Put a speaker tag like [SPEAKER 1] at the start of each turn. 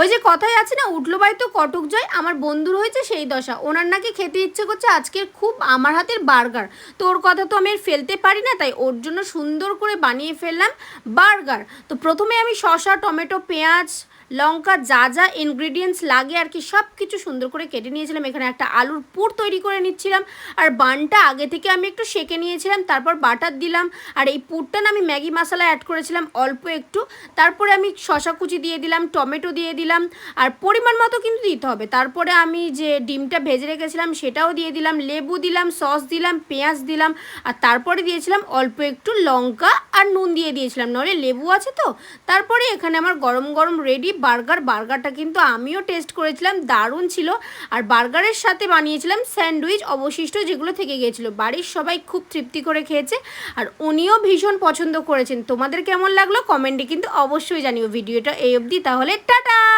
[SPEAKER 1] ওই যে কথাই আছে না, উঠলো বাই তো কটক জয়, আমার বন্ধুর হয়েছে সেই দশা। ওনার নাকি খেতে ইচ্ছে করছে আজকের খুব আমার হাতের বার্গার। তো ওর কথা তো আমি আর ফেলতে পারি না, তাই ওর জন্য সুন্দর করে বানিয়ে ফেললাম বার্গার। তো প্রথমে আমি শসা, টমেটো, পেঁয়াজ, লঙ্কা, যা যা ইনগ্রিডিয়েন্টস লাগে আর কি সব কিছু সুন্দর করে কেটে নিয়েছিলাম। এখানে একটা আলুর পুর তৈরি করে নিচ্ছিলাম। আর বানটা আগে থেকে আমি একটু সেঁকে নিয়েছিলাম, তারপর বাটার দিলাম। আর এই পুরটা না আমি ম্যাগি মশলা অ্যাড করেছিলাম অল্প একটু। তারপরে আমি শসা কুচি দিয়ে দিলাম, টমেটো দিয়ে দিলাম, আর পরিমাণ মতো কিন্তু দিতে হবে। তারপরে আমি যে ডিমটা ভেজে রেখেছিলাম সেটাও দিয়ে দিলাম, লেবু দিলাম, সস দিলাম, পেঁয়াজ দিলাম, আর তারপরে দিয়েছিলাম অল্প একটু লঙ্কা আর নুন দিয়ে দিয়েছিলাম, নইলে লেবু আছে তো। তারপরে এখানে আমার গরম গরম রেডি বার্গারটা কিন্তু আমিও টেস্ট করেছিলাম, দারুণ ছিল। আর বার্গারের সাথে বানিয়েছিলাম স্যান্ডউইচ অবশিষ্ট, যেগুলো থেকে গিয়েছিলো। বাড়ির সবাই খুব তৃপ্তি করে খেয়েছে, আর উনিও ভীষণ পছন্দ করেছেন। তোমাদের কেমন লাগলো কমেন্টে কিন্তু অবশ্যই জানিও। ভিডিওটা এই অবধি, তাহলে টাটা।